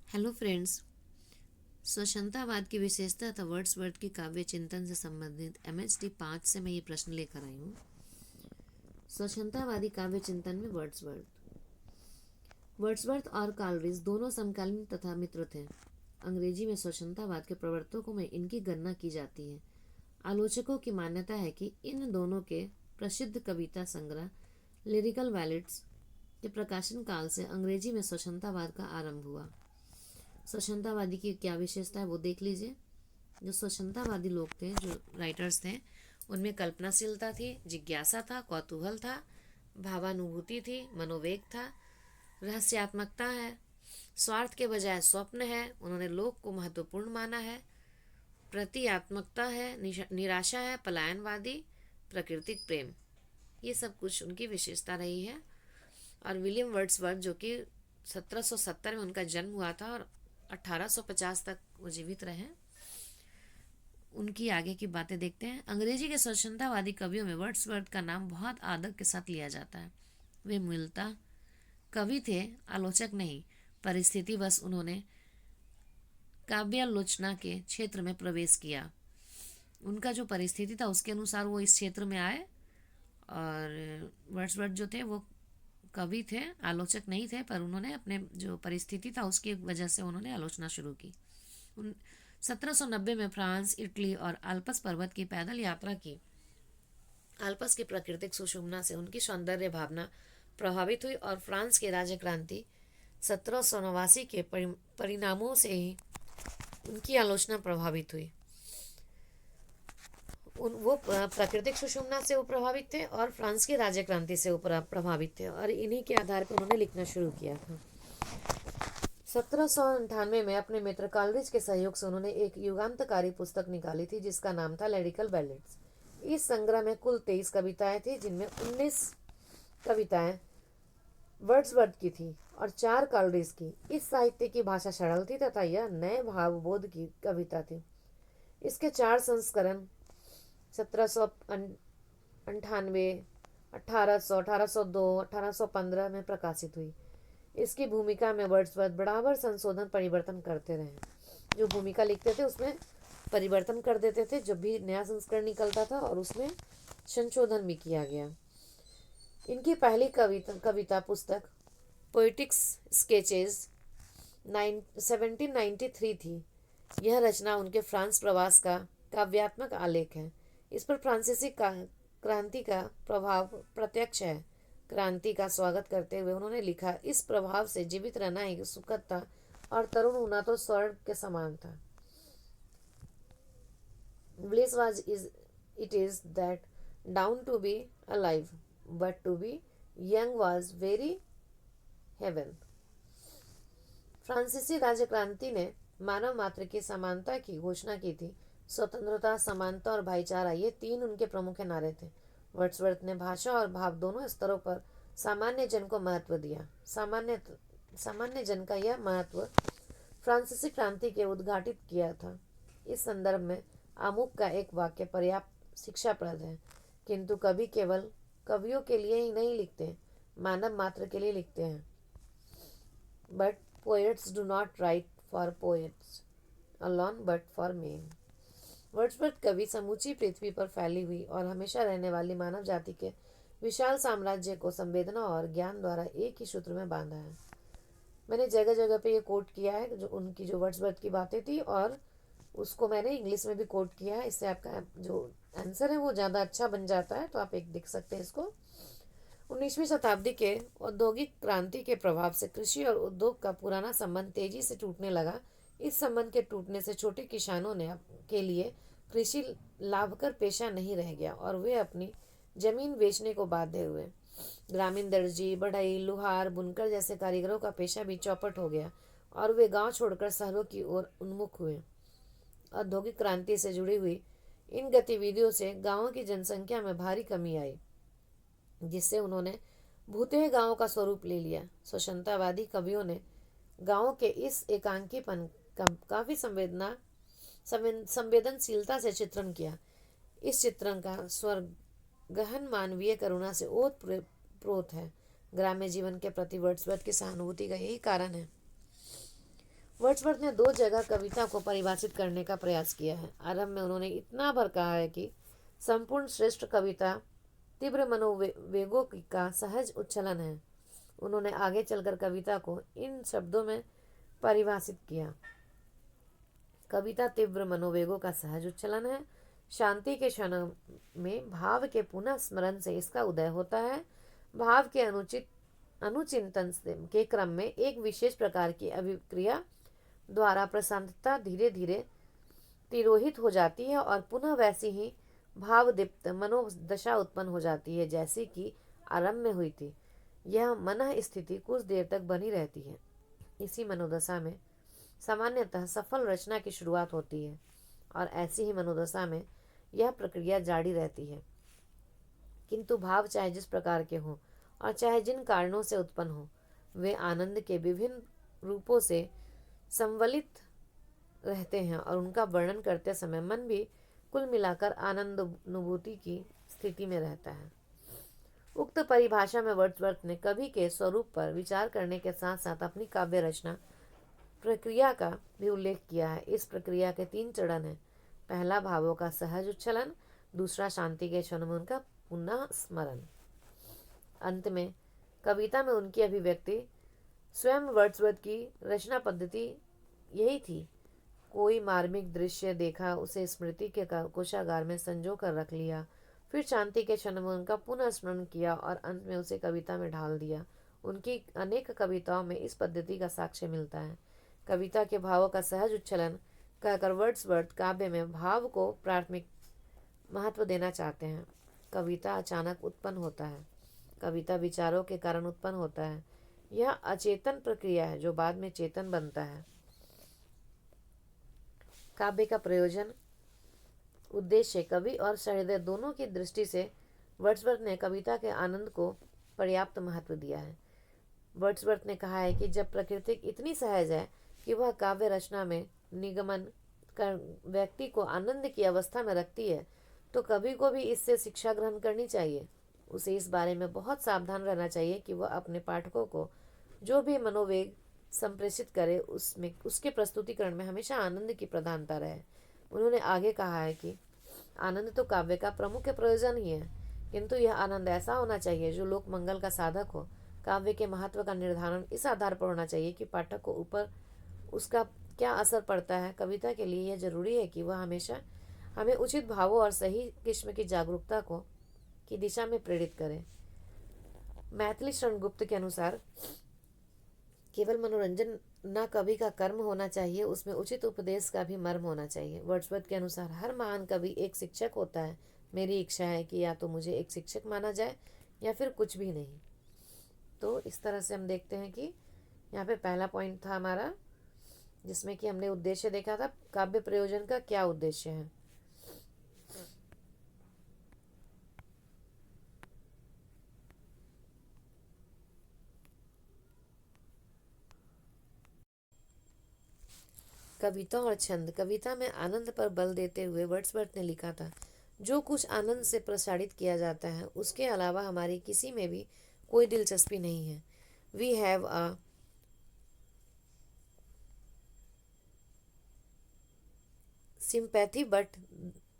Hello friends. स्वच्छंदतावाद की विशेषता तथा वर्ड्सवर्थ की काव्य चिंतन से संबंधित MHD 5 से मैं ये प्रश्न लेकर आई हूँ। स्वच्छंदतावादी काव्य चिंतन में वर्ड्सवर्थ वर्ड्सवर्थ और कालरिज दोनों समकालीन तथा मित्र थे। अंग्रेजी में स्वच्छंदतावाद के प्रवर्तकों में इनकी गणना की जाती है। आलोचकों की मान्यता है कि इन दोनों के प्रसिद्ध कविता संग्रह लिरिकल बैलेड्स के प्रकाशन काल से अंग्रेजी में स्वच्छंदतावाद का आरंभ हुआ। स्वच्छंदतावादी की क्या विशेषता है वो देख लीजिए। जो स्वच्छंदतावादी लोग थे, जो राइटर्स थे, उनमें कल्पनाशीलता थी, जिज्ञासा था, कौतूहल था, भावानुभूति थी, मनोवेग था, रहस्यात्मकता है, स्वार्थ के बजाय स्वप्न है, उन्होंने लोक को महत्वपूर्ण माना है, प्रतीकात्मकता है, निराशा है, पलायनवादी, प्राकृतिक प्रेम, ये सब कुछ उनकी विशेषता रही है। और विलियम वर्ड्सवर्थ, जो कि 1770 में उनका जन्म हुआ था और 1850 तक वो जीवित रहे, उनकी आगे की बातें देखते हैं। अंग्रेजी के स्वच्छंदतावादी कवियों में वर्ड्सवर्थ का नाम बहुत आदर के साथ लिया जाता है। वे मूलतः कवि थे, आलोचक नहीं। परिस्थितिवश उन्होंने काव्यालोचना के क्षेत्र में प्रवेश किया। उनका जो परिस्थिति था उसके अनुसार वो इस क्षेत्र में आए। और वर्ड्सवर्थ जो थे वो कवि थे, आलोचक नहीं थे, पर उन्होंने अपने जो परिस्थिति था उसकी वजह से उन्होंने आलोचना शुरू की। 1790 में फ्रांस, इटली और आल्प्स पर्वत की पैदल यात्रा की। आल्प्स की प्राकृतिक सुषुम्ना से उनकी सौंदर्य भावना प्रभावित हुई और फ्रांस की राज्य क्रांति 1789 के परिणामों से ही उनकी आलोचना प्रभावित हुई। वो प्राकृतिक सुषुम्ना से वो प्रभावित थे और फ्रांस की राज्य क्रांति से वो प्रभावित थे, और इन्हीं के आधार पर उन्होंने लिखना शुरू किया था। 1798 में अपने मित्र कालरिज के सहयोग से उन्होंने एक युगांतकारी पुस्तक निकाली थी जिसका नाम था लिरिकल बैलेड्स। इस संग्रह में कुल 23 कविताएं थी, जिनमें 19 कविताएं वर्ड्सवर्थ की थी और 4 कालरिज की। इस साहित्य की भाषा सरल थी तथा यह नए भावबोध की कविता थी। इसके 4 संस्करण 1798, 1800, 1802, 1815 में प्रकाशित हुई। इसकी भूमिका में वर्ड्सवर्थ बराबर संशोधन परिवर्तन करते रहे। जो भूमिका लिखते थे उसमें परिवर्तन कर देते थे जब भी नया संस्करण निकलता था, और उसमें संशोधन भी किया गया। इनकी पहली कविता पुस्तक पोएटिक्स स्केचेस 1793 थी। यह रचना उनके फ्रांस प्रवास का काव्यात्मक आलेख है। इस पर फ्रांसीसी क्रांति का प्रभाव प्रत्यक्ष है। क्रांति का स्वागत करते हुए उन्होंने लिखा, इस प्रभाव से जीवित रहना एक सुखद था और तरुण होना तो स्वर्ग के समान था। Bliss was it is that down to be alive, but to be young was very heaven। फ्रांसीसी राज्य क्रांति ने मानव मात्र की समानता की घोषणा की थी। स्वतंत्रता, समानता और भाईचारा, ये 3 उनके प्रमुख नारे थे। वर्ड्सवर्थ ने भाषा और भाव दोनों स्तरों पर सामान्य जन को महत्व दिया। सामान्य जन का यह महत्व फ्रांसीसी क्रांति के उद्घाटित किया था। इस संदर्भ में आमुख का एक वाक्य पर्याप्त शिक्षाप्रद है। किंतु कवि केवल कवियों के लिए ही नहीं लिखते, मानव मात्र के लिए लिखते हैं। But poets do not right for poets alone but for main. Wordsworth कवि समूची पृथ्वी पर फैली हुई और हमेशा रहने वाली मानव जाति के विशाल साम्राज्य को संवेदना और ज्ञान द्वारा एक ही सूत्र में बांधा है। मैंने जगह जगह पे ये कोट किया है, जो उनकी जो वर्ड्सवर्थ की बातें थी, और उसको मैंने इंग्लिश में भी कोट किया है। इससे आपका जो आंसर है वो ज़्यादा अच्छा बन जाता है। तो आप एक देख सकते हैं इसको। 19वीं शताब्दी के औद्योगिक क्रांति के प्रभाव से कृषि और उद्योग का पुराना संबंध तेजी से टूटने लगा। इस संबंध के टूटने से छोटे किसानों ने के लिए कृषि लाभकर पेशा नहीं रह गया और वे अपनी जमीन बेचने को बाध्य हुए। ग्रामीण दर्जी, बढ़ई, लुहार, बुनकर जैसे कारीगरों का पेशा भी चौपट हो गया और वे गांव छोड़कर शहरों की ओर उन्मुख हुए। औद्योगिक क्रांति से जुड़ी हुई इन गतिविधियों से गांवों की जनसंख्या में भारी कमी आई, जिससे उन्होंने भूते गांवों का स्वरूप ले लिया। स्वतंत्रतावादी कवियों ने गांवों के इस एकांकीपन का काफी संवेदनशीलता से चित्रण किया। इस चित्रण का स्वर गहन मानवीय करुणा से ओत प्रोत है। ग्राम्य जीवन के प्रति वर्ड्सवर्थ की सहानुभूति का यही कारण है। वर्ड्सवर्थ ने 2 जगह कविता को परिभाषित करने का प्रयास किया है। आरंभ में उन्होंने इतना भर कहा है कि संपूर्ण श्रेष्ठ कविता तीव्र मनोवेगों का सहज उच्छलन है। उन्होंने आगे चलकर कविता को इन शब्दों में परिभाषित किया: कविता तीव्र मनोवेगों का सहज उच्छलन है। शांति के क्षणों में भाव के पुनः स्मरण से इसका उदय होता है। भाव के अनुचिंतन के क्रम में एक विशेष प्रकार की अभिक्रिया द्वारा प्रशांतता धीरे धीरे तिरोहित हो जाती है और पुनः वैसी ही भावदीप्त मनोदशा उत्पन्न हो जाती है जैसी कि आरंभ में हुई थी। यह मन स्थिति कुछ देर तक बनी रहती है। इसी मनोदशा में सामान्यतः सफल रचना की शुरुआत होती है और ऐसी ही मनोदशा में यह प्रक्रिया जारी रहती है। किंतु भाव चाहे जिस प्रकार के हों और चाहे जिन कारणों से उत्पन्न हो, वे आनंद के विभिन्न रूपों से संवलित रहते हैं और उनका वर्णन करते समय मन भी कुल मिलाकर आनंद अनुभूति की स्थिति में रहता है। उक्त परिभाषा में वर्ड्सवर्थ ने कवि के स्वरूप पर विचार करने के साथ साथ अपनी काव्य रचना प्रक्रिया का भी उल्लेख किया है। इस प्रक्रिया के 3 चरण हैं। पहला भावों का सहज उच्छलन, दूसरा शांति के क्षण में उनका पुनः स्मरण, अंत में कविता में उनकी अभिव्यक्ति। स्वयं वर्ड्सवर्थ की रचना पद्धति यही थी। कोई मार्मिक दृश्य देखा, उसे स्मृति के कोशागार में संजो कर रख लिया, फिर शांति के क्षण में उनका पुनः स्मरण किया और अंत में उसे कविता में ढाल दिया। उनकी अनेक कविताओं में इस पद्धति का साक्ष्य मिलता है। कविता के भावों का सहज उच्छलन कहकर वर्ड्सवर्थ काव्य में भाव को प्राथमिक महत्व देना चाहते हैं। कविता अचानक उत्पन्न होता है, कविता विचारों के कारण उत्पन्न होता है। यह अचेतन प्रक्रिया है जो बाद में चेतन बनता है। काव्य का प्रयोजन, उद्देश्य, कवि और सहृदय दोनों की दृष्टि से वर्ड्सवर्थ ने कविता के आनंद को पर्याप्त महत्व दिया है। वर्ड्सवर्थ ने कहा है कि जब प्रकृति इतनी सहज है कि वह काव्य रचना में निगमन कर व्यक्ति को आनंद की अवस्था में रखती है, तो कवि को भी इससे शिक्षा ग्रहण करनी चाहिए। उसे इस बारे में बहुत सावधान रहना चाहिए कि वह अपने पाठकों को जो भी मनोवेग संप्रेषित करे उसमें उसके प्रस्तुतिकरण में हमेशा आनंद की प्रधानता रहे। उन्होंने आगे कहा है कि आनंद तो काव्य का प्रमुख प्रयोजन ही है, किंतु यह आनंद ऐसा होना चाहिए जो लोक मंगल का साधक हो। काव्य के महत्व का निर्धारण इस आधार पर होना चाहिए कि पाठक को ऊपर उसका क्या असर पड़ता है। कविता के लिए यह जरूरी है कि वह हमेशा हमें उचित भावों और सही किस्म की जागरूकता की दिशा में प्रेरित करे। मैथिली शरण गुप्त के अनुसार केवल मनोरंजन न कवि का कर्म होना चाहिए, उसमें उचित उपदेश का भी मर्म होना चाहिए। वर्ड्सवर्थ के अनुसार हर महान कवि एक शिक्षक होता है। मेरी इच्छा है कि या तो मुझे एक शिक्षक माना जाए या फिर कुछ भी नहीं। तो इस तरह से हम देखते हैं कि यहाँ पे पहला पॉइंट था हमारा, जिसमें कि हमने उद्देश्य देखा था, काव्य प्रयोजन का क्या उद्देश्य है। कविता और छंद। कविता में आनंद पर बल देते हुए वर्ड्सवर्थ ने लिखा था, जो कुछ आनंद से प्रसारित किया जाता है उसके अलावा हमारी किसी में भी कोई दिलचस्पी नहीं है। We have a sympathy but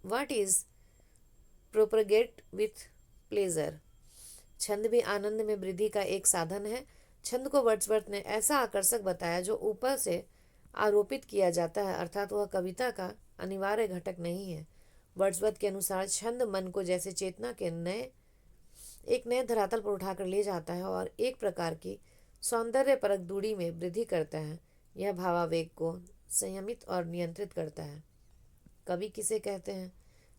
what is propagate with pleasure। छंद भी आनंद में वृद्धि का एक साधन है। छंद को वर्ड्सवर्थ ने ऐसा आकर्षक बताया जो ऊपर से आरोपित किया जाता है, अर्थात वह कविता का अनिवार्य घटक नहीं है। वर्ड्सवर्थ के अनुसार छंद मन को जैसे चेतना के एक नए धरातल पर उठाकर ले जाता है और एक प्रकार की सौंदर्य परक दूरी में वृद्धि करता है। यह भावावेग को संयमित और नियंत्रित करता है। कवि किसे कहते हैं?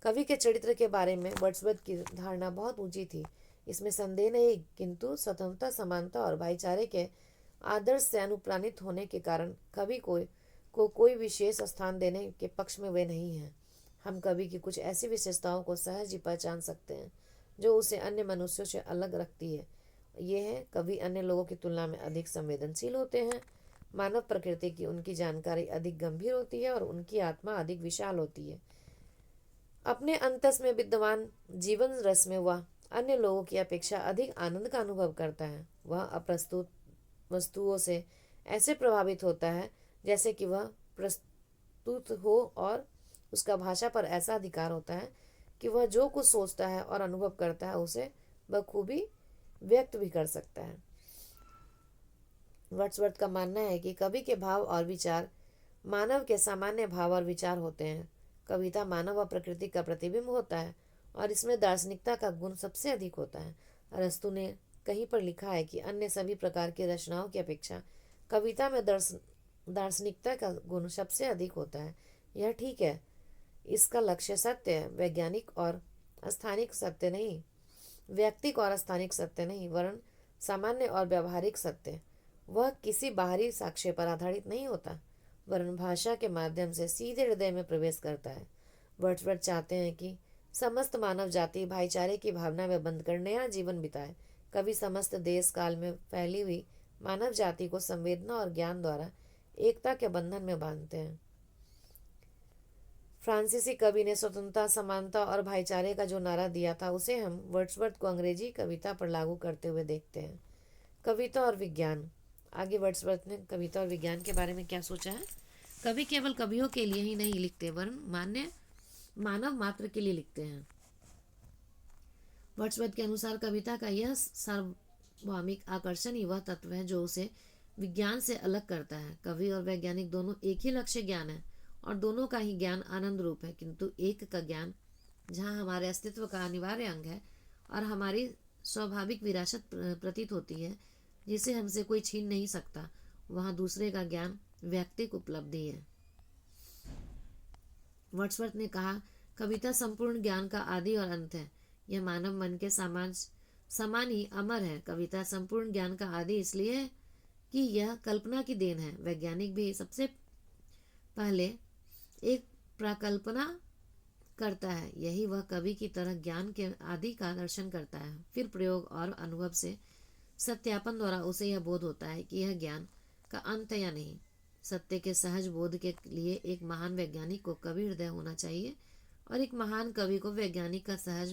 कवि के चरित्र के बारे में वर्ड्सवर्थ की धारणा बहुत ऊंची थी, इसमें संदेह नहीं, किंतु स्वतंत्रता, समानता और भाईचारे के आदर्श से अनुप्राणित होने के कारण कवि को कोई विशेष स्थान देने के पक्ष में वे नहीं हैं। हम कवि की कुछ ऐसी विशेषताओं को सहज ही पहचान सकते हैं जो उसे अन्य मनुष्यों से अलग रखती है। ये है, कवि अन्य लोगों की तुलना में अधिक संवेदनशील होते हैं। मानव प्रकृति की उनकी जानकारी अधिक गंभीर होती है और उनकी आत्मा अधिक विशाल होती है। अपने अंतस में विद्यमान जीवन रस में वह अन्य लोगों की अपेक्षा अधिक आनंद का अनुभव करता है। वह अप्रस्तुत वस्तुओं से ऐसे प्रभावित होता है जैसे कि वह प्रस्तुत हो, और उसका भाषा पर ऐसा अधिकार होता है कि वह जो कुछ सोचता है और अनुभव करता है उसे बखूबी व्यक्त भी कर सकता है। वर्ड्सवर्थ का मानना है कि कवि के भाव और विचार मानव के सामान्य भाव और विचार होते हैं। कविता मानव और प्रकृति का प्रतिबिंब होता है और इसमें दार्शनिकता का गुण सबसे अधिक होता है। अरस्तु ने कहीं पर लिखा है कि अन्य सभी प्रकार की रचनाओं की अपेक्षा कविता में दार्शनिकता का गुण सबसे अधिक होता है। यह ठीक है। इसका लक्ष्य सत्य है, वैज्ञानिक और स्थानिक सत्य नहीं, व्यक्तिक और स्थानिक सत्य नहीं, वरन सामान्य और व्यवहारिक सत्य। वह किसी बाहरी साक्ष्य पर आधारित नहीं होता, वरन भाषा के माध्यम से सीधे हृदय में प्रवेश करता है। वर्ड्सवर्थ चाहते हैं कि समस्त मानव जाति भाईचारे की भावना में बंद कर नया जीवन बिताए। कवि समस्त देश काल में फैली हुई मानव जाति को संवेदना और ज्ञान द्वारा एकता के बंधन में बांधते हैं। फ्रांसीसी कवि ने स्वतंत्रता, समानता और भाईचारे का जो नारा दिया था उसे हम वर्ड्सवर्थ को अंग्रेजी कविता पर लागू करते हुए देखते हैं। कविता और विज्ञान। आगे वर्ड्सवर्थ ने कविता और विज्ञान के बारे में क्या सोचा है। कवि केवल कवियों के लिए ही नहीं लिखते, वरन मानव मात्र के लिए लिखते हैं। वर्ड्सवर्थ के अनुसार कविता का यह सार्वभौमिक आकर्षण ही वह तत्व है जो उसे विज्ञान से अलग करता है। कवि और वैज्ञानिक दोनों एक ही लक्ष्य ज्ञान है और दोनों का ही ज्ञान आनंद रूप है, किंतु एक का ज्ञान जहाँ हमारे अस्तित्व का अनिवार्य अंग है और हमारी स्वाभाविक विरासत प्रतीत होती है जिसे हमसे कोई छीन नहीं सकता, वहाँ दूसरे का ज्ञान व्यक्तिक उपलब्धि है। वर्ड्सवर्थ ने कहा, कविता संपूर्ण ज्ञान का आदि और अंत है। यह मानव मन के समान ही अमर है। कविता संपूर्ण ज्ञान का आदि इसलिए है कि यह कल्पना की देन है। वैज्ञानिक भी सबसे पहले एक प्राकल्पना करता है, यही वह कवि की तरह ज्ञान के आदि का दर्शन करता है। फिर प्रयोग और अनुभव से सत्यापन द्वारा उसे यह बोध होता है कि यह ज्ञान का अंत है या नहीं। सत्य के सहज बोध के लिए एक महान वैज्ञानिक को कवि हृदय होना चाहिए और एक महान कवि को वैज्ञानिक का सहज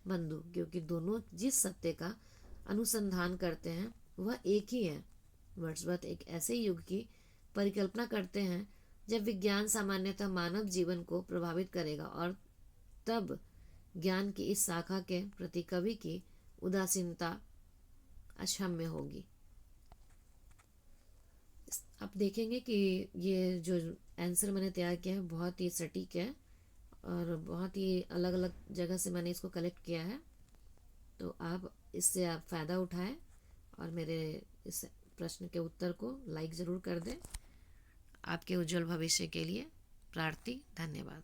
बंधु, क्योंकि दोनों जिस सत्य का अनुसंधान करते हैं वह एक ही है। वर्ड्सवर्थ एक ऐसे युग की परिकल्पना करते हैं जब विज्ञान सामान्यतः मानव जीवन को प्रभावित करेगा और तब ज्ञान की इस शाखा के प्रति कवि की उदासीनता अक्षम्य होगी। आप देखेंगे कि ये जो आंसर मैंने तैयार किया है बहुत ही सटीक है और बहुत ही अलग अलग जगह से मैंने इसको कलेक्ट किया है, तो आप इससे आप फ़ायदा उठाएं और मेरे इस प्रश्न के उत्तर को लाइक ज़रूर कर दें। आपके उज्जवल भविष्य के लिए प्रार्थी। धन्यवाद।